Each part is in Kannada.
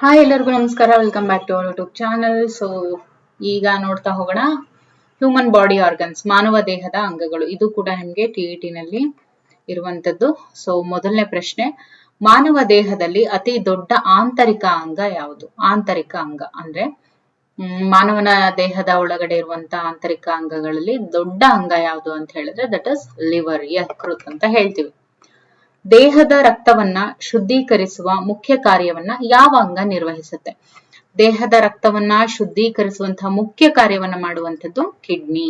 ಹಾಯ್ ಎಲ್ಲರಿಗೂ ನಮಸ್ಕಾರ. Welcome back to our YouTube channel. So ಈಗ ನೋಡ್ತಾ ಹೋಗೋಣ ಹ್ಯೂಮನ್ ಬಾಡಿ ಆರ್ಗನ್ಸ್, ಮಾನವ ದೇಹದ ಅಂಗಗಳು. ಇದು ಕೂಡ ನಿಮ್ಗೆ ಟಿಇಟಿ ನಲ್ಲಿ ಇರುವಂತದ್ದು. ಸೊ ಮೊದಲನೇ ಪ್ರಶ್ನೆ, ಮಾನವ ದೇಹದಲ್ಲಿ ಅತಿ ದೊಡ್ಡ ಆಂತರಿಕ ಅಂಗ ಯಾವುದು? ಆಂತರಿಕ ಅಂಗ ಅಂದ್ರೆ ಮಾನವನ ದೇಹದ ಒಳಗಡೆ ಇರುವಂತ ಆಂತರಿಕ ಅಂಗಗಳಲ್ಲಿ ದೊಡ್ಡ ಅಂಗ ಯಾವುದು ಅಂತ ಹೇಳಿದ್ರೆ ದಟ್ ಇಸ್ ಲಿವರ್, ಯಕೃತ್ ಅಂತ ಹೇಳ್ತೀವಿ. ದೇಹದ ರಕ್ತವನ್ನ ಶುದ್ಧೀಕರಿಸುವ ಮುಖ್ಯ ಕಾರ್ಯವನ್ನ ಯಾವ ಅಂಗ ನಿರ್ವಹಿಸುತ್ತೆ? ದೇಹದ ರಕ್ತವನ್ನ ಶುದ್ಧೀಕರಿಸುವಂತಹ ಮುಖ್ಯ ಕಾರ್ಯವನ್ನ ಮಾಡುವಂಥದ್ದು ಕಿಡ್ನಿ.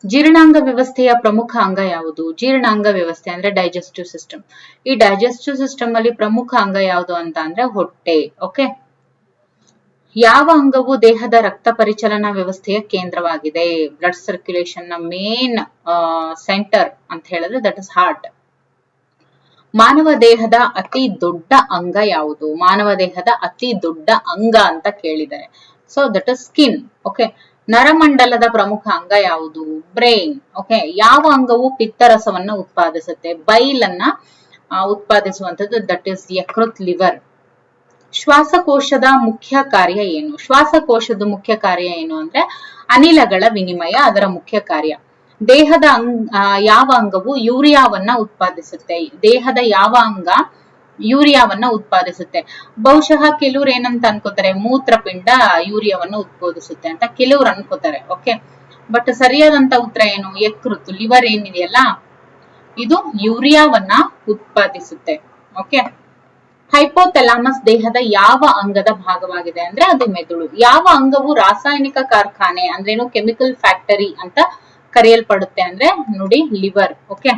ಜೀರ್ಣಾಂಗ ವ್ಯವಸ್ಥೆಯ ಪ್ರಮುಖ ಅಂಗ ಯಾವುದು? ಜೀರ್ಣಾಂಗ ವ್ಯವಸ್ಥೆ ಅಂದ್ರೆ ಡೈಜೆಸ್ಟಿವ್ ಸಿಸ್ಟಮ್. ಈ ಡೈಜೆಸ್ಟಿವ್ ಸಿಸ್ಟಮ್ ಅಲ್ಲಿ ಪ್ರಮುಖ ಅಂಗ ಯಾವುದು ಅಂತ ಅಂದ್ರೆ ಹೊಟ್ಟೆ. ಓಕೆ, ಯಾವ ಅಂಗವು ದೇಹದ ರಕ್ತ ಪರಿಚಲನಾ ವ್ಯವಸ್ಥೆಯ ಕೇಂದ್ರವಾಗಿದೆ? ಬ್ಲಡ್ ಸರ್ಕ್ಯುಲೇಷನ್ ನ ಮೇನ್ ಸೆಂಟರ್ ಅಂತ ಹೇಳಿದ್ರೆ ದಟ್ ಇಸ್ ಹಾರ್ಟ್. ಮಾನವ ದೇಹದ ಅತಿ ದೊಡ್ಡ ಅಂಗ ಯಾವುದು? ಮಾನವ ದೇಹದ ಅತಿ ದೊಡ್ಡ ಅಂಗ ಅಂತ ಕೇಳಿದ್ದಾರೆ. So that is skin. Okay, ನರಮಂಡಲದ ಪ್ರಮುಖ ಅಂಗ ಯಾವುದು? ಬ್ರೈನ್. ಓಕೆ, ಯಾವ ಅಂಗವು ಪಿತ್ತರಸವನ್ನ ಉತ್ಪಾದಿಸುತ್ತೆ? ಬೈಲನ್ನ ಉತ್ಪಾದಿಸುವಂತದ್ದು ದಟ್ ಇಸ್ ಯಕೃತ್, ಲಿವರ್. ಶ್ವಾಸಕೋಶದ ಮುಖ್ಯ ಕಾರ್ಯ ಏನು? ಶ್ವಾಸಕೋಶದ ಮುಖ್ಯ ಕಾರ್ಯ ಏನು ಅಂದ್ರೆ ಅನಿಲಗಳ ವಿನಿಮಯ ಅದರ ಮುಖ್ಯ ಕಾರ್ಯ. ದೇಹದ ಯಾವ ಅಂಗವು ಯೂರಿಯಾವನ್ನ ಉತ್ಪಾದಿಸುತ್ತೆ? ದೇಹದ ಯಾವ ಅಂಗ ಯೂರಿಯಾವನ್ನ ಉತ್ಪಾದಿಸುತ್ತೆ? ಬಹುಶಃ ಕೆಲವ್ರು ಏನಂತ ಅನ್ಕೋತಾರೆ, ಮೂತ್ರಪಿಂಡ ಯೂರಿಯಾವನ್ನ ಉತ್ಪಾದಿಸುತ್ತೆ ಅಂತ ಕೆಲವ್ರು ಅನ್ಕೋತಾರೆ. ಓಕೆ, ಬಟ್ ಸರಿಯಾದಂತ ಉತ್ತರ ಏನು? ಯಕೃತ್, ಲಿವರ್ ಏನಿದೆಯಲ್ಲ ಇದು ಯೂರಿಯಾವನ್ನ ಉತ್ಪಾದಿಸುತ್ತೆ. ಓಕೆ, ಹೈಪೋಥೆಲಾಮಸ್ ದೇಹದ ಯಾವ ಅಂಗದ ಭಾಗವಾಗಿದೆ ಅಂದ್ರೆ ಅದು ಮೆದುಳು. ಯಾವ ಅಂಗವು ರಾಸಾಯನಿಕ ಕಾರ್ಖಾನೆ ಅಂದ್ರೇನು, ಕೆಮಿಕಲ್ ಫ್ಯಾಕ್ಟರಿ ಅಂತ ಕರೆಯಲ್ಪಡುತ್ತೆ ಅಂದ್ರೆ ನೋಡಿ ಲಿವರ್. ಓಕೆ,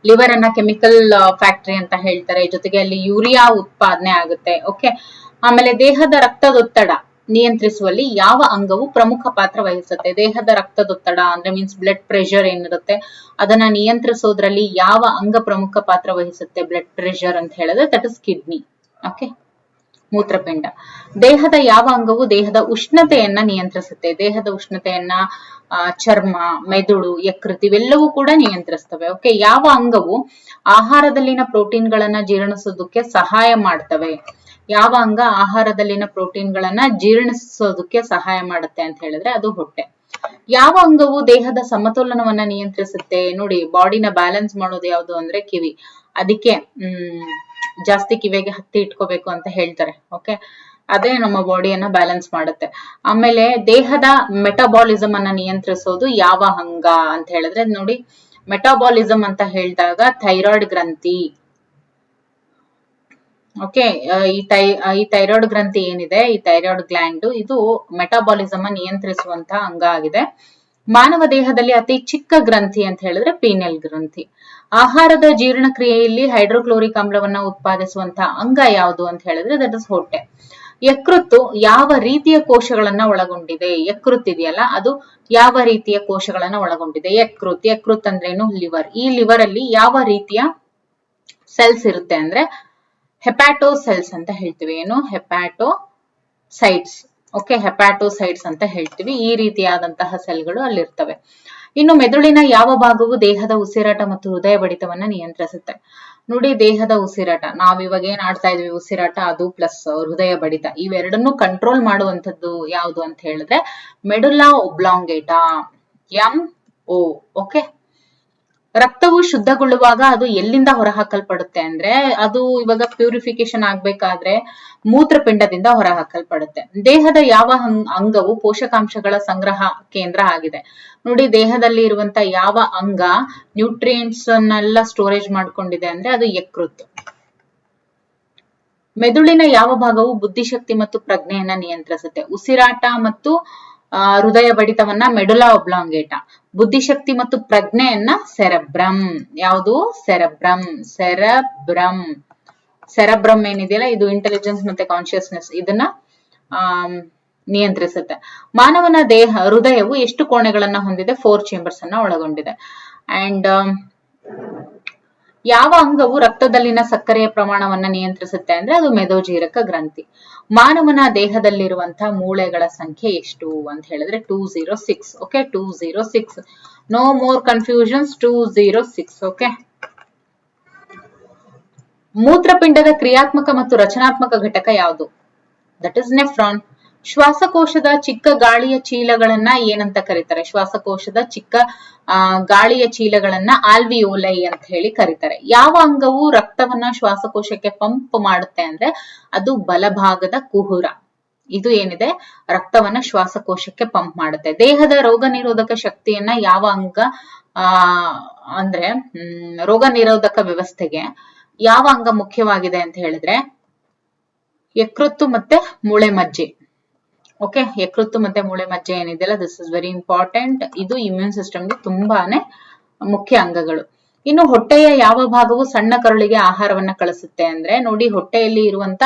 ಲಿವರ್ ಅನ್ನ ಕೆಮಿಕಲ್ ಫ್ಯಾಕ್ಟರಿ ಅಂತ ಹೇಳ್ತಾರೆ. ಜೊತೆಗೆ ಅಲ್ಲಿ ಯೂರಿಯಾ ಉತ್ಪಾದನೆ ಆಗುತ್ತೆ. ಓಕೆ, ಆಮೇಲೆ ದೇಹದ ರಕ್ತದೊತ್ತಡ ನಿಯಂತ್ರಿಸುವಲ್ಲಿ ಯಾವ ಅಂಗವು ಪ್ರಮುಖ ಪಾತ್ರ ವಹಿಸುತ್ತೆ? ದೇಹದ ರಕ್ತದೊತ್ತಡ ಅಂದ್ರೆ ಮೀನ್ಸ್ ಬ್ಲಡ್ ಪ್ರೆಷರ್ ಏನಿರುತ್ತೆ ಅದನ್ನ ನಿಯಂತ್ರಿಸೋದ್ರಲ್ಲಿ ಯಾವ ಅಂಗ ಪ್ರಮುಖ ಪಾತ್ರ ವಹಿಸುತ್ತೆ? ಬ್ಲಡ್ ಪ್ರೆಷರ್ ಅಂತ ಹೇಳಿದ್ರೆ ದಟ್ ಇಸ್ ಕಿಡ್ನಿ. ಓಕೆ, ಮೂತ್ರಪಿಂಡ. ದೇಹದ ಯಾವ ಅಂಗವು ದೇಹದ ಉಷ್ಣತೆಯನ್ನ ನಿಯಂತ್ರಿಸುತ್ತೆ? ದೇಹದ ಉಷ್ಣತೆಯನ್ನ ಚರ್ಮ, ಮೆದುಳು, ಯಕೃತ್ ಇವೆಲ್ಲವೂ ಕೂಡ ನಿಯಂತ್ರಿಸ್ತವೆ. ಓಕೆ, ಯಾವ ಅಂಗವು ಆಹಾರದಲ್ಲಿನ ಪ್ರೋಟೀನ್ ಗಳನ್ನ ಜೀರ್ಣಿಸೋದಕ್ಕೆ ಸಹಾಯ ಮಾಡ್ತವೆ? ಯಾವ ಅಂಗ ಆಹಾರದಲ್ಲಿನ ಪ್ರೋಟೀನ್ ಗಳನ್ನ ಜೀರ್ಣಿಸೋದಕ್ಕೆ ಸಹಾಯ ಮಾಡುತ್ತೆ ಅಂತ ಹೇಳಿದ್ರೆ ಅದು ಹೊಟ್ಟೆ. ಯಾವ ಅಂಗವು ದೇಹದ ಸಮತೋಲನವನ್ನ ನಿಯಂತ್ರಿಸುತ್ತೆ? ನೋಡಿ, ಬಾಡಿನ ಬ್ಯಾಲೆನ್ಸ್ ಮಾಡೋದು ಯಾವುದು ಅಂದ್ರೆ ಕಿವಿ. ಅದಕ್ಕೆ ಜಾಸ್ತಿ ಕಿವಿಗೆ ಹತ್ತಿ ಇಟ್ಕೋಬೇಕು ಅಂತ ಹೇಳ್ತಾರೆ. ಓಕೆ, ಅದೇ ನಮ್ಮ ಬಾಡಿಯನ್ನ ಬ್ಯಾಲೆನ್ಸ್ ಮಾಡುತ್ತೆ. ಆಮೇಲೆ ದೇಹದ ಮೆಟಾಬಾಲಿಸಮ್ ಅನ್ನ ನಿಯಂತ್ರಿಸೋದು ಯಾವ ಅಂಗ ಅಂತ ಹೇಳಿದ್ರೆ ನೋಡಿ, ಮೆಟಾಬಾಲಿಸಮ್ ಅಂತ ಹೇಳಿದಾಗ ಥೈರಾಯ್ಡ್ ಗ್ರಂಥಿ. ಓಕೆ, ಈ ಥೈರಾಯ್ಡ್ ಗ್ರಂಥಿ ಏನಿದೆ, ಈ ಥೈರಾಯ್ಡ್ ಗ್ಲ್ಯಾಂಡ್ ಇದು ಮೆಟಾಬಾಲಿಸಮ್ ನಿಯಂತ್ರಿಸುವಂತ ಅಂಗ ಆಗಿದೆ. ಮಾನವ ದೇಹದಲ್ಲಿ ಅತಿ ಚಿಕ್ಕ ಗ್ರಂಥಿ ಅಂತ ಹೇಳಿದ್ರೆ ಪೀನಲ್ ಗ್ರಂಥಿ. ಆಹಾರದ ಜೀರ್ಣಕ್ರಿಯೆಯಲ್ಲಿ ಹೈಡ್ರೋಕ್ಲೋರಿಕ್ ಆಮ್ಲವನ್ನ ಉತ್ಪಾದಿಸುವಂತ ಅಂಗ ಯಾವುದು ಅಂತ ಹೇಳಿದ್ರೆ ದಟ್ ಇಸ್ ಹೊಟ್ಟೆ. ಯಕೃತ್ತು ಯಾವ ರೀತಿಯ ಕೋಶಗಳನ್ನ ಒಳಗೊಂಡಿದೆ? ಯಕೃತ್ ಇದೆಯಲ್ಲ ಅದು ಯಾವ ರೀತಿಯ ಕೋಶಗಳನ್ನ ಒಳಗೊಂಡಿದೆ? ಯಕೃತ್ ಅಂದ್ರೇನು? ಲಿವರ್. ಈ ಲಿವರ್ ಅಲ್ಲಿ ಯಾವ ರೀತಿಯ ಸೆಲ್ಸ್ ಇರುತ್ತೆ ಅಂದ್ರೆ ಹೆಪಾಟೋಸೆಲ್ಸ್ ಅಂತ ಹೇಳ್ತೀವಿ. ಏನು? ಹೆಪಾಟೋಸೈಟ್ಸ್. ಓಕೆ, ಹೆಪಾಟೋಸೈಟ್ಸ್ ಅಂತ ಹೇಳ್ತೀವಿ. ಈ ರೀತಿಯಾದಂತಹ ಸೆಲ್ಗಳು ಅಲ್ಲಿರ್ತವೆ. ಇನ್ನು ಮೆದುಳಿನ ಯಾವ ಭಾಗವು ದೇಹದ ಉಸಿರಾಟ ಮತ್ತು ಹೃದಯ ಬಡಿತವನ್ನ ನಿಯಂತ್ರಿಸುತ್ತೆ? ನೋಡಿ, ದೇಹದ ಉಸಿರಾಟ ನಾವಿವಾಗ ಏನ್ ಆಡ್ತಾ ಇದೀವಿ ಉಸಿರಾಟ, ಅದು ಪ್ಲಸ್ ಹೃದಯ ಬಡಿತ ಇವೆರಡನ್ನು ಕಂಟ್ರೋಲ್ ಮಾಡುವಂತದ್ದು ಯಾವುದು ಅಂತ ಹೇಳಿದ್ರೆ ಮೆಡುಲಾ ಒಬ್ಲಾಂಗೇಟಾ, MO. ಓಕೆ, ರಕ್ತವು ಶುದ್ಧಗೊಳ್ಳುವಾಗ ಅದು ಎಲ್ಲಿಂದ ಹೊರಹಾಕಲ್ಪಡುತ್ತೆ ಅಂದ್ರೆ ಅದು ಇವಾಗ ಪ್ಯೂರಿಫಿಕೇಶನ್ ಆಗ್ಬೇಕಾದ್ರೆ ಮೂತ್ರಪಿಂಡದಿಂದ ಹೊರಹಾಕಲ್ಪಡುತ್ತೆ. ದೇಹದ ಯಾವ ಅಂಗವು ಪೋಷಕಾಂಶಗಳ ಸಂಗ್ರಹ ಕೇಂದ್ರ ಆಗಿದೆ? ನೋಡಿ, ದೇಹದಲ್ಲಿ ಇರುವಂತ ಯಾವ ಅಂಗ ನ್ಯೂಟ್ರಿಯೆಂಟ್ಸ್ ಅನ್ನೆಲ್ಲ ಸ್ಟೋರೇಜ್ ಮಾಡ್ಕೊಂಡಿದೆ ಅಂದ್ರೆ ಅದು ಯಕೃತ್. ಮೆದುಳಿನ ಯಾವ ಭಾಗವು ಬುದ್ಧಿಶಕ್ತಿ ಮತ್ತು ಪ್ರಜ್ಞೆಯನ್ನ ನಿಯಂತ್ರಿಸುತ್ತೆ? ಉಸಿರಾಟ ಮತ್ತು ಹೃದಯ ಬಡಿತವನ್ನ ಮೆಡುಲಾ ಒಬ್ಲಾಂಗೇಟಾ, ಬುದ್ಧಿಶಕ್ತಿ ಮತ್ತು ಪ್ರಜ್ಞೆಯನ್ನ ಸೆರೆಬ್ರಮ್. ಯಾವುದು? ಸೆರೆಬ್ರಮ್ ಏನಿದೆಯಲ್ಲ ಇದು ಇಂಟೆಲಿಜೆನ್ಸ್ ಮತ್ತೆ ಕಾನ್ಶಿಯಸ್ನೆಸ್ ಇದನ್ನ ನಿಯಂತ್ರಿಸುತ್ತೆ. ಮಾನವನ ಹೃದಯವು ಎಷ್ಟು ಕೋಣೆಗಳನ್ನ ಹೊಂದಿದೆ? 4 ಚೇಂಬರ್ಸ್ ಅನ್ನ ಒಳಗೊಂಡಿದೆ. ಅಂಡ್ ಯಾವ ಅಂಗವು ರಕ್ತದಲ್ಲಿನ ಸಕ್ಕರೆಯ ಪ್ರಮಾಣವನ್ನ ನಿಯಂತ್ರಿಸುತ್ತೆ ಅಂದ್ರೆ ಅದು ಮೇದೋಜೀರಕ ಗ್ರಂಥಿ. ಮಾನವನ ದೇಹದಲ್ಲಿರುವಂತಹ ಮೂಳೆಗಳ ಸಂಖ್ಯೆ ಎಷ್ಟು ಅಂತ ಹೇಳಿದ್ರೆ 206. Okay, 206. No more confusions. 206. Okay, ಮೂತ್ರಪಿಂಡದ ಕ್ರಿಯಾತ್ಮಕ ಮತ್ತು ರಚನಾತ್ಮಕ ಘಟಕ ಯಾವುದು? That is nephron. ಶ್ವಾಸಕೋಶದ ಚಿಕ್ಕ ಗಾಳಿಯ ಚೀಲಗಳನ್ನ ಏನಂತ ಕರೀತಾರೆ? ಶ್ವಾಸಕೋಶದ ಚಿಕ್ಕ ಗಾಳಿಯ ಚೀಲಗಳನ್ನ ಆಲ್ವಿಯೋಲೈ ಅಂತ ಹೇಳಿ ಕರೀತಾರೆ. ಯಾವ ಅಂಗವು ರಕ್ತವನ್ನ ಶ್ವಾಸಕೋಶಕ್ಕೆ ಪಂಪ್ ಮಾಡುತ್ತೆ ಅಂದ್ರೆ ಅದು ಬಲಭಾಗದ ಕುಹುರ. ಇದು ಏನಿದೆ ರಕ್ತವನ್ನ ಶ್ವಾಸಕೋಶಕ್ಕೆ ಪಂಪ್ ಮಾಡುತ್ತೆ. ದೇಹದ ರೋಗ ನಿರೋಧಕ ಶಕ್ತಿಯನ್ನ ಯಾವ ಅಂಗ ಅಂದ್ರೆ ರೋಗ ನಿರೋಧಕ ವ್ಯವಸ್ಥೆಗೆ ಯಾವ ಅಂಗ ಮುಖ್ಯವಾಗಿದೆ ಅಂತ ಹೇಳಿದ್ರೆ ಯಕೃತ್ತು ಮತ್ತೆ ಮೂಳೆ ಮಜ್ಜೆ. ಓಕೆ, ಯಕೃತ್ತು ಮತ್ತೆ ಮೂಳೆ ಮಜ್ಜೆ ಏನಿದೆಯಲ್ಲ, ದಿಸ್ ಇಸ್ ವೆರಿ ಇಂಪಾರ್ಟೆಂಟ್. ಇದು ಇಮ್ಯೂನ್ ಸಿಸ್ಟಮ್ಗೆ ತುಂಬಾನೇ ಮುಖ್ಯ ಅಂಗಗಳು. ಇನ್ನು ಹೊಟ್ಟೆಯ ಯಾವ ಭಾಗವು ಸಣ್ಣ ಕರುಳಿಗೆ ಆಹಾರವನ್ನ ಕಳಿಸುತ್ತೆ ಅಂದ್ರೆ ನೋಡಿ, ಹೊಟ್ಟೆಯಲ್ಲಿ ಇರುವಂತ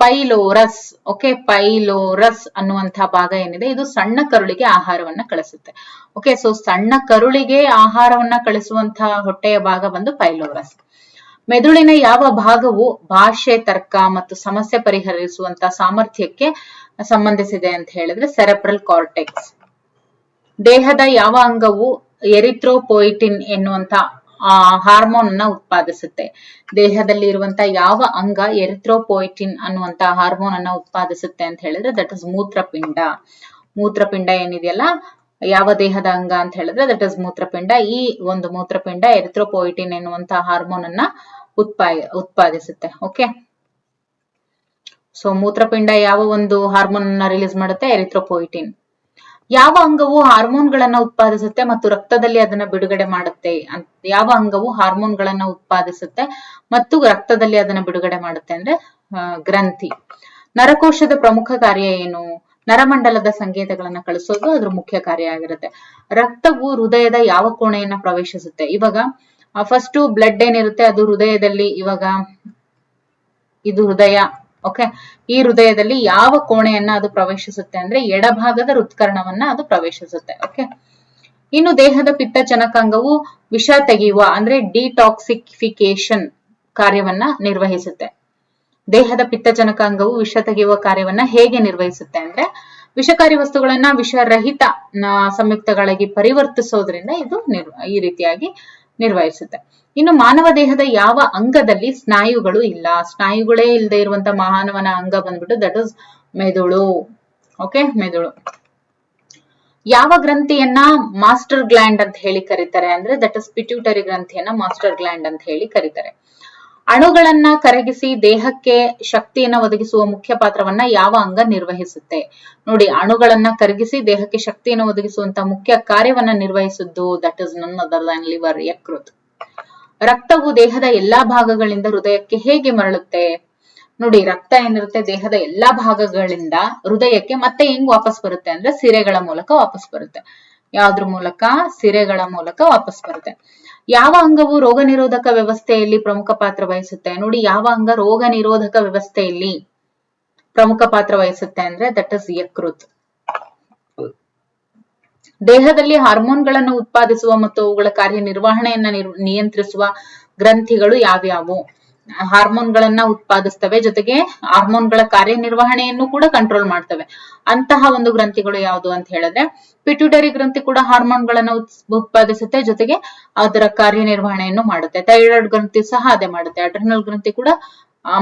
ಪೈಲೋರಸ್, ಓಕೆ, ಪೈಲೋರಸ್ ಅನ್ನುವಂತಹ ಭಾಗ ಏನಿದೆ ಇದು ಸಣ್ಣ ಕರುಳಿಗೆ ಆಹಾರವನ್ನ ಕಳಿಸುತ್ತೆ. ಓಕೆ, ಸೊ ಸಣ್ಣ ಕರುಳಿಗೆ ಆಹಾರವನ್ನ ಕಳಿಸುವಂತಹ ಹೊಟ್ಟೆಯ ಭಾಗ ಬಂದು ಪೈಲೋರಸ್. ಮೆದುಳಿನ ಯಾವ ಭಾಗವು ಭಾಷೆ, ತರ್ಕ ಮತ್ತು ಸಮಸ್ಯೆ ಪರಿಹರಿಸುವಂತ ಸಾಮರ್ಥ್ಯಕ್ಕೆ ಸಂಬಂಧಿಸಿದೆ ಅಂತ ಹೇಳಿದ್ರೆ ಸೆರೆಬ್ರಲ್ ಕಾರ್ಟೆಕ್ಸ್. ದೇಹದ ಯಾವ ಅಂಗವು ಎರಿಥ್ರೋಪೊಯಿಟಿನ್ ಎನ್ನುವಂತ ಹಾರ್ಮೋನ್ ಅನ್ನ ಉತ್ಪಾದಿಸುತ್ತೆ? ದೇಹದಲ್ಲಿ ಇರುವಂತ ಯಾವ ಅಂಗ ಎರಿಥ್ರೋಪೊಯಿಟಿನ್ ಅನ್ನುವಂತ ಹಾರ್ಮೋನ್ ಅನ್ನ ಉತ್ಪಾದಿಸುತ್ತೆ ಅಂತ ಹೇಳಿದ್ರೆ ದಟ್ ಇಸ್ ಮೂತ್ರಪಿಂಡ. ಮೂತ್ರಪಿಂಡ ಏನಿದೆಯಲ್ಲ ಯಾವ ದೇಹದ ಅಂಗ ಅಂತ ಹೇಳಿದ್ರೆ ದಟ್ ಇಸ್ ಮೂತ್ರಪಿಂಡ. ಈ ಒಂದು ಮೂತ್ರಪಿಂಡ ಎರಿಥ್ರೋಪೊಯಿಟಿನ್ ಎನ್ನುವಂತ ಹಾರ್ಮೋನ್ ಅನ್ನ ಉತ್ಪಾದಿಸುತ್ತೆ. ಓಕೆ, ಸೊ ಮೂತ್ರಪಿಂಡ ಯಾವ ಒಂದು ಹಾರ್ಮೋನ್ ಅನ್ನ ರಿಲೀಸ್ ಮಾಡುತ್ತೆ? ಎರಿಥ್ರೋಪೊಯಿಟಿನ್. ಯಾವ ಅಂಗವು ಹಾರ್ಮೋನ್ಗಳನ್ನ ಉತ್ಪಾದಿಸುತ್ತೆ ಮತ್ತು ರಕ್ತದಲ್ಲಿ ಅದನ್ನ ಬಿಡುಗಡೆ ಮಾಡುತ್ತೆ? ಯಾವ ಅಂಗವು ಹಾರ್ಮೋನ್ಗಳನ್ನ ಉತ್ಪಾದಿಸುತ್ತೆ ಮತ್ತು ರಕ್ತದಲ್ಲಿ ಅದನ್ನ ಬಿಡುಗಡೆ ಮಾಡುತ್ತೆ ಅಂದ್ರೆ ಗ್ರಂಥಿ. ನರಕೋಶದ ಪ್ರಮುಖ ಕಾರ್ಯ ಏನು? ನರಮಂಡಲದ ಸಂಕೇತಗಳನ್ನ ಕಳಿಸೋದು ಅದ್ರ ಮುಖ್ಯ ಕಾರ್ಯ ಆಗಿರುತ್ತೆ. ರಕ್ತವು ಹೃದಯದ ಯಾವ ಕೋಣೆಯನ್ನ ಪ್ರವೇಶಿಸುತ್ತೆ? ಇವಾಗ ಫಸ್ಟ್ ಬ್ಲಡ್ ಏನಿರುತ್ತೆ ಅದು ಹೃದಯದಲ್ಲಿ, ಇವಾಗ ಇದು ಹೃದಯ. ಓಕೆ, ಈ ಹೃದಯದಲ್ಲಿ ಯಾವ ಕೋಣೆಯನ್ನ ಅದು ಪ್ರವೇಶಿಸುತ್ತೆ ಅಂದ್ರೆ ಎಡಭಾಗದ ಹೃತ್ಕರ್ಣವನ್ನ ಅದು ಪ್ರವೇಶಿಸುತ್ತೆ. ಓಕೆ, ಇನ್ನು ದೇಹದ ಪಿತ್ತಜನಕಾಂಗವು ವಿಷ ತೆಗೆಯುವ ಅಂದ್ರೆ ಡಿಟಾಕ್ಸಿಫಿಕೇಶನ್ ಕಾರ್ಯವನ್ನ ನಿರ್ವಹಿಸುತ್ತೆ. ದೇಹದ ಪಿತ್ತಜನಕಾಂಗವು ವಿಷ ತೆಗೆಯುವ ಕಾರ್ಯವನ್ನ ಹೇಗೆ ನಿರ್ವಹಿಸುತ್ತೆ ಅಂದ್ರೆ ವಿಷಕಾರಿ ವಸ್ತುಗಳನ್ನ ವಿಷರಹಿತ ಸಂಯುಕ್ತಗಳಾಗಿ ಪರಿವರ್ತಿಸೋದ್ರಿಂದ ಇದು ಈ ರೀತಿಯಾಗಿ ನಿರ್ವಹಿಸುತ್ತೆ. ಇನ್ನು ಮಾನವ ದೇಹದ ಯಾವ ಅಂಗದಲ್ಲಿ ಸ್ನಾಯುಗಳು ಇಲ್ಲ? ಸ್ನಾಯುಗಳೇ ಇಲ್ಲದೆ ಇರುವಂತ ಮಾನವನ ಅಂಗ ಬಂದ್ಬಿಟ್ಟು ದಟ್ ಇಸ್ ಮೆದುಳು. ಓಕೆ, ಮೆದುಳು. ಯಾವ ಗ್ರಂಥಿಯನ್ನ ಮಾಸ್ಟರ್ ಗ್ಲ್ಯಾಂಡ್ ಅಂತ ಹೇಳಿ ಕರೀತಾರೆ ಅಂದ್ರೆ ದಟ್ ಇಸ್ ಪಿಟ್ಯೂಟರಿ ಗ್ರಂಥಿಯನ್ನ ಮಾಸ್ಟರ್ ಗ್ಲ್ಯಾಂಡ್ ಅಂತ ಹೇಳಿ ಕರೀತಾರೆ. ಅಣುಗಳನ್ನ ಕರಗಿಸಿ ದೇಹಕ್ಕೆ ಶಕ್ತಿಯನ್ನ ಒದಗಿಸುವ ಮುಖ್ಯ ಪಾತ್ರವನ್ನ ಯಾವ ಅಂಗ ನಿರ್ವಹಿಸುತ್ತೆ? ನೋಡಿ, ಅಣುಗಳನ್ನ ಕರಗಿಸಿ ದೇಹಕ್ಕೆ ಶಕ್ತಿಯನ್ನು ಒದಗಿಸುವಂತ ಮುಖ್ಯ ಕಾರ್ಯವನ್ನ ನಿರ್ವಹಿಸುವುದು that is none other than liver, ಯಕೃತ್. ರಕ್ತವು ದೇಹದ ಎಲ್ಲಾ ಭಾಗಗಳಿಂದ ಹೃದಯಕ್ಕೆ ಹೇಗೆ ಮರಳುತ್ತೆ? ನೋಡಿ, ರಕ್ತ ಏನಿರುತ್ತೆ ದೇಹದ ಎಲ್ಲಾ ಭಾಗಗಳಿಂದ ಹೃದಯಕ್ಕೆ ಮತ್ತೆ ಹೆಂಗ್ ವಾಪಸ್ ಬರುತ್ತೆ ಅಂದ್ರೆ ಸಿರೆಗಳ ಮೂಲಕ ವಾಪಸ್ ಬರುತ್ತೆ. ಯಾವ್ದ್ರ ಮೂಲಕ? ಸಿರೆಗಳ ಮೂಲಕ ವಾಪಸ್ ಬರುತ್ತೆ. ಯಾವ ಅಂಗವು ರೋಗ ನಿರೋಧಕ ವ್ಯವಸ್ಥೆಯಲ್ಲಿ ಪ್ರಮುಖ ಪಾತ್ರ ವಹಿಸುತ್ತೆ? ನೋಡಿ, ಯಾವ ಅಂಗ ರೋಗ ನಿರೋಧಕ ವ್ಯವಸ್ಥೆಯಲ್ಲಿ ಪ್ರಮುಖ ಪಾತ್ರ ವಹಿಸುತ್ತೆ ಅಂದ್ರೆ ದಟ್ ಇಸ್ ಯಕೃತ್. ದೇಹದಲ್ಲಿ ಹಾರ್ಮೋನ್ಗಳನ್ನು ಉತ್ಪಾದಿಸುವ ಮತ್ತು ಅವುಗಳ ಕಾರ್ಯನಿರ್ವಹಣೆಯನ್ನ ನಿಯಂತ್ರಿಸುವ ಗ್ರಂಥಿಗಳು ಯಾವ್ಯಾವು? ಹಾರ್ಮೋನ್ಗಳನ್ನ ಉತ್ಪಾದಿಸ್ತವೆ, ಜೊತೆಗೆ ಹಾರ್ಮೋನ್ಗಳ ಕಾರ್ಯನಿರ್ವಹಣೆಯನ್ನು ಕೂಡ ಕಂಟ್ರೋಲ್ ಮಾಡ್ತವೆ. ಅಂತಹ ಒಂದು ಗ್ರಂಥಿಗಳು ಯಾವುದು ಅಂತ ಹೇಳಿದ್ರೆ ಪಿಟ್ಯೂಟರಿ ಗ್ರಂಥಿ ಕೂಡ ಹಾರ್ಮೋನ್ಗಳನ್ನ ಉತ್ಪಾದಿಸುತ್ತೆ, ಜೊತೆಗೆ ಅದರ ಕಾರ್ಯನಿರ್ವಹಣೆಯನ್ನು ಮಾಡುತ್ತೆ. ಥೈರಾಯ್ಡ್ ಗ್ರಂಥಿ ಸಹ ಅದೇ ಮಾಡುತ್ತೆ, ಅಡ್ರಿನಲ್ ಗ್ರಂಥಿ ಕೂಡ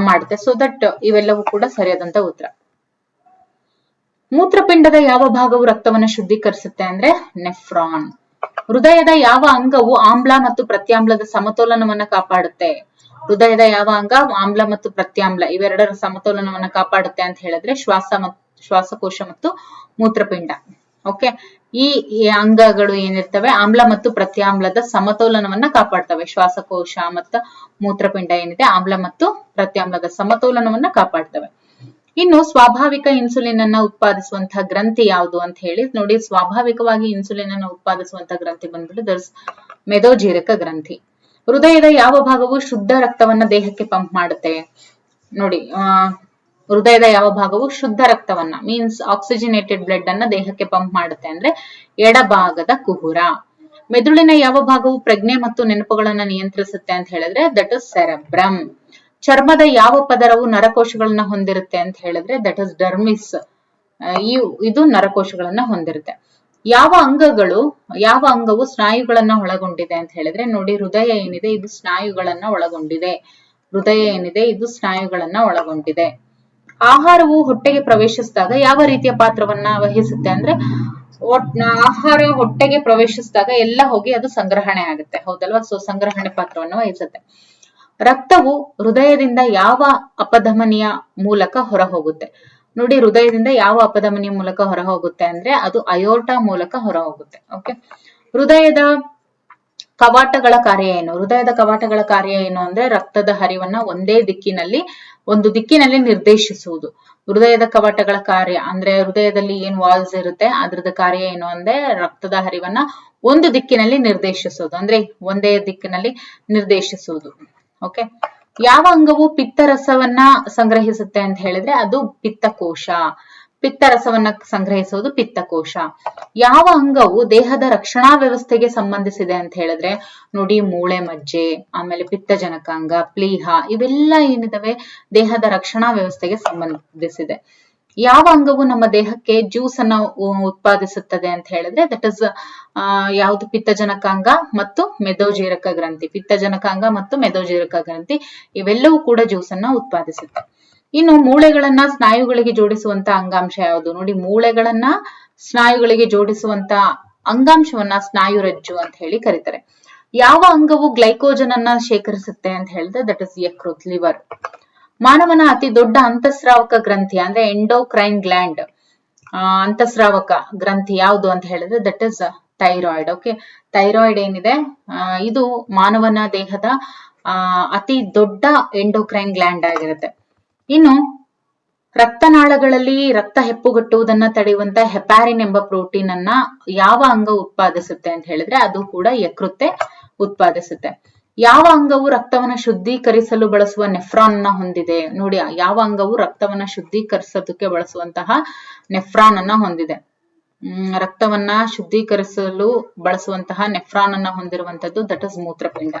ಮಾಡುತ್ತೆ. ಸೊ ದಟ್ ಇವೆಲ್ಲವೂ ಕೂಡ ಸರಿಯಾದಂತ ಉತ್ತರ. ಮೂತ್ರಪಿಂಡದ ಯಾವ ಭಾಗವು ರಕ್ತವನ್ನು ಶುದ್ಧೀಕರಿಸುತ್ತೆ ಅಂದ್ರೆ ನೆಫ್ರಾನ್. ಹೃದಯದ ಯಾವ ಅಂಗವು ಆಮ್ಲ ಮತ್ತು ಪ್ರತ್ಯಾಮ್ಲದ ಸಮತೋಲನವನ್ನ ಕಾಪಾಡುತ್ತೆ? ಹೃದಯದ ಯಾವ ಅಂಗ ಆಮ್ಲ ಮತ್ತು ಪ್ರತ್ಯಾಮ್ಲ ಇವೆರಡರ ಸಮತೋಲನವನ್ನ ಕಾಪಾಡುತ್ತೆ ಅಂತ ಹೇಳಿದ್ರೆ ಶ್ವಾಸಕೋಶ ಮತ್ತು ಮೂತ್ರಪಿಂಡ. ಓಕೆ, ಈ ಅಂಗಗಳು ಏನಿರ್ತವೆ ಆಮ್ಲ ಮತ್ತು ಪ್ರತ್ಯಾಮ್ಲದ ಸಮತೋಲನವನ್ನ ಕಾಪಾಡ್ತವೆ. ಶ್ವಾಸಕೋಶ ಮತ್ತು ಮೂತ್ರಪಿಂಡ ಏನಿದೆ ಆಮ್ಲ ಮತ್ತು ಪ್ರತ್ಯಾಮ್ಲದ ಸಮತೋಲನವನ್ನ ಕಾಪಾಡ್ತವೆ. ಇನ್ನು ಸ್ವಾಭಾವಿಕ ಇನ್ಸುಲಿನ್ ಅನ್ನ ಉತ್ಪಾದಿಸುವಂತಹ ಗ್ರಂಥಿ ಯಾವುದು ಅಂತ ಹೇಳಿ ನೋಡಿ, ಸ್ವಾಭಾವಿಕವಾಗಿ ಇನ್ಸುಲಿನ್ ಅನ್ನು ಉತ್ಪಾದಿಸುವಂತಹ ಗ್ರಂಥಿ ಬಂದ್ಬಿಟ್ಟು ದರ್ಸ್ ಮೆದೋಜೀರಕ ಗ್ರಂಥಿ. ಹೃದಯದ ಯಾವ ಭಾಗವು ಶುದ್ಧ ರಕ್ತವನ್ನ ದೇಹಕ್ಕೆ ಪಂಪ್ ಮಾಡುತ್ತೆ? ನೋಡಿ, ಹೃದಯದ ಯಾವ ಭಾಗವು ಶುದ್ಧ ರಕ್ತವನ್ನ ಮೀನ್ಸ್ ಆಕ್ಸಿಜಿನೇಟೆಡ್ ಬ್ಲಡ್ ಅನ್ನ ದೇಹಕ್ಕೆ ಪಂಪ್ ಮಾಡುತ್ತೆ ಅಂದ್ರೆ ಎಡಭಾಗದ ಕುಹುರ. ಮೆದುಳಿನ ಯಾವ ಭಾಗವು ಪ್ರಜ್ಞೆ ಮತ್ತು ನೆನಪುಗಳನ್ನ ನಿಯಂತ್ರಿಸುತ್ತೆ ಅಂತ ಹೇಳಿದ್ರೆ ದಟ್ ಇಸ್ ಸೆರೆಬ್ರಮ್. ಚರ್ಮದ ಯಾವ ಪದರವು ನರಕೋಶಗಳನ್ನ ಹೊಂದಿರುತ್ತೆ ಅಂತ ಹೇಳಿದ್ರೆ ದಟ್ ಇಸ್ ಡರ್ಮಿಸ್. ಇದು ನರಕೋಶಗಳನ್ನ ಹೊಂದಿರುತ್ತೆ. ಯಾವ ಅಂಗವು ಸ್ನಾಯುಗಳನ್ನ ಒಳಗೊಂಡಿದೆ ಅಂತ ಹೇಳಿದ್ರೆ ನೋಡಿ, ಹೃದಯ ಏನಿದೆ ಇದು ಸ್ನಾಯುಗಳನ್ನ ಒಳಗೊಂಡಿದೆ. ಹೃದಯ ಏನಿದೆ ಇದು ಸ್ನಾಯುಗಳನ್ನ ಒಳಗೊಂಡಿದೆ. ಆಹಾರವು ಹೊಟ್ಟೆಗೆ ಪ್ರವೇಶಿಸಿದಾಗ ಯಾವ ರೀತಿಯ ಪಾತ್ರವನ್ನ ವಹಿಸುತ್ತೆ ಅಂದ್ರೆ ಆಹಾರ ಹೊಟ್ಟೆಗೆ ಪ್ರವೇಶಿಸಿದಾಗ ಎಲ್ಲ ಹೋಗಿ ಅದು ಸಂಗ್ರಹಣೆ ಆಗುತ್ತೆ, ಹೌದಲ್ವಾ? ಸೊ ಸಂಗ್ರಹಣೆ ಪಾತ್ರವನ್ನು ವಹಿಸುತ್ತೆ. ರಕ್ತವು ಹೃದಯದಿಂದ ಯಾವ ಅಪಧಮನಿಯ ಮೂಲಕ ಹೊರ ಹೋಗುತ್ತೆ? ನೋಡಿ, ಹೃದಯದಿಂದ ಯಾವ ಅಪಧಮನಿಯ ಮೂಲಕ ಹೊರ ಹೋಗುತ್ತೆ ಅಂದ್ರೆ ಅದು ಅಯೋರ್ಟಾ ಮೂಲಕ ಹೊರ ಹೋಗುತ್ತೆ. ಓಕೆ, ಹೃದಯದ ಕವಾಟಗಳ ಕಾರ್ಯ ಏನು? ಹೃದಯದ ಕವಾಟಗಳ ಕಾರ್ಯ ಏನು ಅಂದ್ರೆ ರಕ್ತದ ಹರಿವನ್ನ ಒಂದು ದಿಕ್ಕಿನಲ್ಲಿ ನಿರ್ದೇಶಿಸುವುದು. ಹೃದಯದ ಕವಾಟಗಳ ಕಾರ್ಯ ಅಂದ್ರೆ ಹೃದಯದಲ್ಲಿ ಏನ್ ವಾಲ್ಸ್ ಇರುತ್ತೆ ಅದ್ರದ್ದು ಕಾರ್ಯ ಏನು ಅಂದ್ರೆ ರಕ್ತದ ಹರಿವನ್ನ ಒಂದು ದಿಕ್ಕಿನಲ್ಲಿ ನಿರ್ದೇಶಿಸುವುದು, ಅಂದ್ರೆ ಒಂದೇ ದಿಕ್ಕಿನಲ್ಲಿ ನಿರ್ದೇಶಿಸುವುದು. ಓಕೆ, ಯಾವ ಅಂಗವು ಪಿತ್ತರಸವನ್ನ ಸಂಗ್ರಹಿಸುತ್ತೆ ಅಂತ ಹೇಳಿದ್ರೆ ಅದು ಪಿತ್ತಕೋಶ. ಪಿತ್ತರಸವನ್ನ ಸಂಗ್ರಹಿಸುವುದು ಪಿತ್ತಕೋಶ. ಯಾವ ಅಂಗವು ದೇಹದ ರಕ್ಷಣಾ ವ್ಯವಸ್ಥೆಗೆ ಸಂಬಂಧಿಸಿದೆ ಅಂತ ಹೇಳಿದ್ರೆ ನೋಡಿ, ಮೂಳೆ ಮಜ್ಜೆ, ಆಮೇಲೆ ಪಿತ್ತಜನಕಾಂಗ, ಪ್ಲೀಹ, ಇವೆಲ್ಲ ಏನಿದಾವೆ ದೇಹದ ರಕ್ಷಣಾ ವ್ಯವಸ್ಥೆಗೆ ಸಂಬಂಧಿಸಿದೆ. ಯಾವ ಅಂಗವು ನಮ್ಮ ದೇಹಕ್ಕೆ ಜ್ಯೂಸ್ ಅನ್ನ ಉತ್ಪಾದಿಸುತ್ತದೆ ಅಂತ ಹೇಳಿದ್ರೆ ದಟ್ ಇಸ್ ಯಾವುದು? ಪಿತ್ತಜನಕಾಂಗ ಮತ್ತು ಮೆದೋಜೀರಕ ಗ್ರಂಥಿ. ಪಿತ್ತಜನಕಾಂಗ ಮತ್ತು ಮೆದೋಜೀರಕ ಗ್ರಂಥಿ ಇವೆಲ್ಲವೂ ಕೂಡ ಜ್ಯೂಸ್ ಅನ್ನ ಉತ್ಪಾದಿಸುತ್ತೆ. ಇನ್ನು ಮೂಳೆಗಳನ್ನ ಸ್ನಾಯುಗಳಿಗೆ ಜೋಡಿಸುವಂತ ಅಂಗಾಂಶ ಯಾವುದು? ನೋಡಿ, ಮೂಳೆಗಳನ್ನ ಸ್ನಾಯುಗಳಿಗೆ ಜೋಡಿಸುವಂತ ಅಂಗಾಂಶವನ್ನ ಸ್ನಾಯುರಜ್ಜು ಅಂತ ಹೇಳಿ ಕರೀತಾರೆ. ಯಾವ ಅಂಗವು ಗ್ಲೈಕೋಜನ್ ಅನ್ನ ಶೇಖರಿಸುತ್ತೆ ಅಂತ ಹೇಳಿದ್ರೆ ದಟ್ ಇಸ್ ಯಕೃತ್, ಲಿವರ್. ಮಾನವನ ಅತಿ ದೊಡ್ಡ ಅಂತಸ್ರಾವಕ ಗ್ರಂಥಿ ಅಂದ್ರೆ ಎಂಡೋಕ್ರೈನ್ ಗ್ಲ್ಯಾಂಡ್, ಅಂತಸ್ರಾವಕ ಗ್ರಂಥಿ ಯಾವುದು ಅಂತ ಹೇಳಿದ್ರೆ that is thyroid. Okay, thyroid ಏನಿದೆ ಇದು ಮಾನವನ ದೇಹದ ಅತಿ ದೊಡ್ಡ ಎಂಡೋಕ್ರೈನ್ ಗ್ಲ್ಯಾಂಡ್ ಆಗಿರುತ್ತೆ. ಇನ್ನು ರಕ್ತನಾಳಗಳಲ್ಲಿ ರಕ್ತ ಹೆಪ್ಪುಗಟ್ಟುವುದನ್ನ ತಡೆಯುವಂತ ಹೆಪಾರಿನ್ ಎಂಬ ಪ್ರೋಟೀನ್ ಅನ್ನ ಯಾವ ಅಂಗ ಉತ್ಪಾದಿಸುತ್ತೆ ಅಂತ ಹೇಳಿದ್ರೆ ಅದು ಕೂಡ ಯಕೃತ್ತೆ ಉತ್ಪಾದಿಸುತ್ತೆ. ಯಾವ ಅಂಗವು ರಕ್ತವನ್ನ ಶುದ್ಧೀಕರಿಸಲು ಬಳಸುವ ನೆಫ್ರಾನ್ ಅನ್ನ ಹೊಂದಿದೆ? ನೋಡಿ, ಯಾವ ಅಂಗವು ರಕ್ತವನ್ನ ಶುದ್ಧೀಕರಿಸೋದಕ್ಕೆ ಬಳಸುವಂತಹ ನೆಫ್ರಾನ್ ಅನ್ನ ಹೊಂದಿದೆ? ರಕ್ತವನ್ನ ಶುದ್ಧೀಕರಿಸಲು ಬಳಸುವಂತಹ ನೆಫ್ರಾನ್ ಅನ್ನ ಹೊಂದಿರುವಂತದ್ದು ದಟ್ ಇಸ್ ಮೂತ್ರಪಿಂಡ.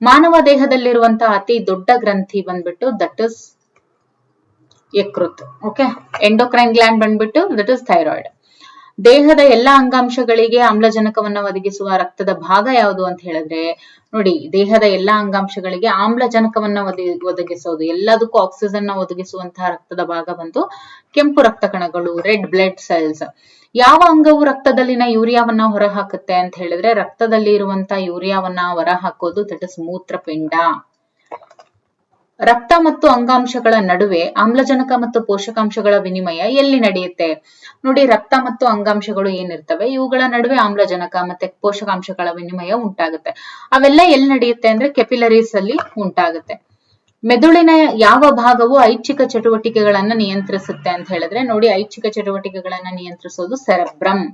ಮಾನವ ದೇಹದಲ್ಲಿರುವಂತಹ ಅತಿ ದೊಡ್ಡ ಗ್ರಂಥಿ ಬಂದ್ಬಿಟ್ಟು ದಟ್ ಇಸ್ ಯಕೃತ್. ಓಕೆ, ಎಂಡೋಕ್ರೈನ್ ಗ್ಲ್ಯಾಂಡ್ ಬಂದ್ಬಿಟ್ಟು ದಟ್ ಇಸ್ ಥೈರಾಯ್ಡ್. ದೇಹದ ಎಲ್ಲಾ ಅಂಗಾಂಶಗಳಿಗೆ ಆಮ್ಲಜನಕವನ್ನ ಒದಗಿಸುವ ರಕ್ತದ ಭಾಗ ಯಾವುದು ಅಂತ ಹೇಳಿದ್ರೆ ನೋಡಿ, ದೇಹದ ಎಲ್ಲಾ ಅಂಗಾಂಶಗಳಿಗೆ ಆಮ್ಲಜನಕವನ್ನ ಒದಗಿಸೋದು, ಎಲ್ಲದಕ್ಕೂ ಆಕ್ಸಿಜನ್ ನ ಒದಗಿಸುವಂತಹ ರಕ್ತದ ಭಾಗ ಬಂದು ಕೆಂಪು ರಕ್ತ ಕಣಗಳು, ರೆಡ್ ಬ್ಲಡ್ ಸೆಲ್ಸ್. ಯಾವ ಅಂಗವು ರಕ್ತದಲ್ಲಿನ ಯೂರಿಯಾವನ್ನ ಹೊರ ಹಾಕುತ್ತೆ ಅಂತ ಹೇಳಿದ್ರೆ ರಕ್ತದಲ್ಲಿ ಇರುವಂತಹ ಯೂರಿಯಾವನ್ನ ಹೊರ ಹಾಕೋದು ದಟ್ ಇಸ್ ಮೂತ್ರಪಿಂಡ. ರಕ್ತ ಮತ್ತು ಅಂಗಾಂಶಗಳ ನಡುವೆ ಆಮ್ಲಜನಕ ಮತ್ತು ಪೋಷಕಾಂಶಗಳ ವಿನಿಮಯ ಎಲ್ಲಿ ನಡೆಯುತ್ತೆ? ನೋಡಿ, ರಕ್ತ ಮತ್ತು ಅಂಗಾಂಶಗಳು ಏನಿರ್ತವೆ ಇವುಗಳ ನಡುವೆ ಆಮ್ಲಜನಕ ಮತ್ತೆ ಪೋಷಕಾಂಶಗಳ ವಿನಿಮಯ ಉಂಟಾಗುತ್ತೆ. ಅವೆಲ್ಲ ಎಲ್ಲಿ ನಡೆಯುತ್ತೆ ಅಂದ್ರೆ ಕೆಪಿಲರೀಸ್ ಅಲ್ಲಿ ಉಂಟಾಗುತ್ತೆ. ಮೆದುಳಿನ ಯಾವ ಭಾಗವು ಐಚ್ಛಿಕ ಚಟುವಟಿಕೆಗಳನ್ನ ನಿಯಂತ್ರಿಸುತ್ತೆ ಅಂತ ಹೇಳಿದ್ರೆ ನೋಡಿ, ಐಚ್ಛಿಕ ಚಟುವಟಿಕೆಗಳನ್ನ ನಿಯಂತ್ರಿಸೋದು ಸೆರೆಬ್ರಮ್.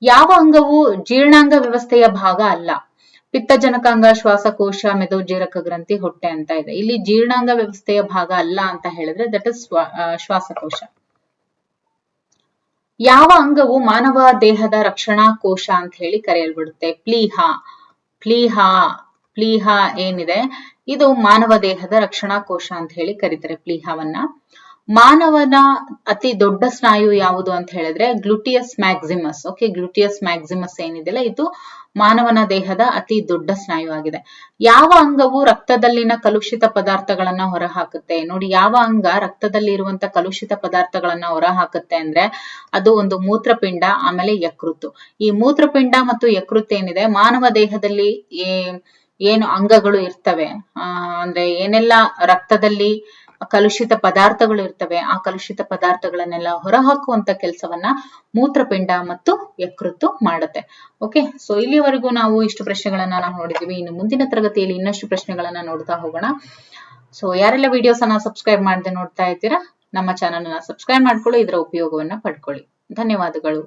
ಯಾವ ಅಂಗವು ಜೀರ್ಣಾಂಗ ವ್ಯವಸ್ಥೆಯ ಭಾಗ ಅಲ್ಲ? ಪಿತ್ತಜನಕಾಂಗ, ಶ್ವಾಸಕೋಶ, ಮೆದೋಜೀರಕ ಗ್ರಂಥಿ, ಹೊಟ್ಟೆ ಅಂತ ಇದೆ. ಇಲ್ಲಿ ಜೀರ್ಣಾಂಗ ವ್ಯವಸ್ಥೆಯ ಭಾಗ ಅಲ್ಲ ಅಂತ ಹೇಳಿದ್ರೆ ದಟ್ ಇಸ್ ಶ್ವಾಸಕೋಶ. ಯಾವ ಅಂಗವು ಮಾನವ ದೇಹದ ರಕ್ಷಣಾ ಕೋಶ ಅಂತ ಹೇಳಿ ಕರೆಯಲ್ಪಡುತ್ತೆ? ಪ್ಲೀಹ. ಪ್ಲೀಹ ಏನಿದೆ ಇದು ಮಾನವ ದೇಹದ ರಕ್ಷಣಾ ಕೋಶ ಅಂತ ಹೇಳಿ ಕರೀತಾರೆ ಪ್ಲೀಹವನ್ನ. ಮಾನವನ ಅತಿ ದೊಡ್ಡ ಸ್ನಾಯು ಯಾವುದು ಅಂತ ಹೇಳಿದ್ರೆ ಗ್ಲೂಟಿಯಸ್ ಮ್ಯಾಕ್ಸಿಮಸ್. ಓಕೆ, ಗ್ಲೂಟಿಯಸ್ ಮ್ಯಾಕ್ಸಿಮಸ್ ಏನಿದೆಲ್ಲ ಇದು ಮಾನವನ ದೇಹದ ಅತಿ ದೊಡ್ಡ ಸ್ನಾಯು ಆಗಿದೆ. ಯಾವ ಅಂಗವು ರಕ್ತದಲ್ಲಿನ ಕಲುಷಿತ ಪದಾರ್ಥಗಳನ್ನ ಹೊರ ಹಾಕುತ್ತೆ? ನೋಡಿ, ಯಾವ ಅಂಗ ರಕ್ತದಲ್ಲಿ ಇರುವಂತ ಕಲುಷಿತ ಪದಾರ್ಥಗಳನ್ನ ಹೊರ ಹಾಕುತ್ತೆ ಅಂದ್ರೆ ಅದು ಒಂದು ಮೂತ್ರಪಿಂಡ, ಆಮೇಲೆ ಯಕೃತ್ತು. ಈ ಮೂತ್ರಪಿಂಡ ಮತ್ತು ಯಕೃತ್ತು ಏನಿದೆ ಮಾನವ ದೇಹದಲ್ಲಿ ಏನು ಅಂಗಗಳು ಇರ್ತವೆ ಅಂದ್ರೆ ಏನೆಲ್ಲ ರಕ್ತದಲ್ಲಿ ಕಲುಷಿತ ಪದಾರ್ಥಗಳು ಇರ್ತವೆ ಆ ಕಲುಷಿತ ಪದಾರ್ಥಗಳನ್ನೆಲ್ಲ ಹೊರಹಾಕುವಂತ ಕೆಲಸವನ್ನ ಮೂತ್ರಪಿಂಡ ಮತ್ತು ಯಕೃತ್ತು ಮಾಡುತ್ತೆ. ಓಕೆ, ಸೊ ಇಲ್ಲಿವರೆಗೂ ನಾವು ಇಷ್ಟು ಪ್ರಶ್ನೆಗಳನ್ನ ನಾವು ನೋಡಿದೀವಿ. ಇನ್ನು ಮುಂದಿನ ತರಗತಿಯಲ್ಲಿ ಇನ್ನಷ್ಟು ಪ್ರಶ್ನೆಗಳನ್ನ ನೋಡ್ತಾ ಹೋಗೋಣ. ಸೊ ಯಾರೆಲ್ಲ ವಿಡಿಯೋಸ್ ಅನ್ನ ಸಬ್ಸ್ಕ್ರೈಬ್ ಮಾಡದೆ ನೋಡ್ತಾ ಇದ್ದೀರಾ ನಮ್ಮ ಚಾನಲ್ ಅನ್ನ ಸಬ್ಸ್ಕ್ರೈಬ್ ಮಾಡ್ಕೊಳ್ಳಿ, ಇದರ ಉಪಯೋಗವನ್ನ ಪಡ್ಕೊಳ್ಳಿ. ಧನ್ಯವಾದಗಳು.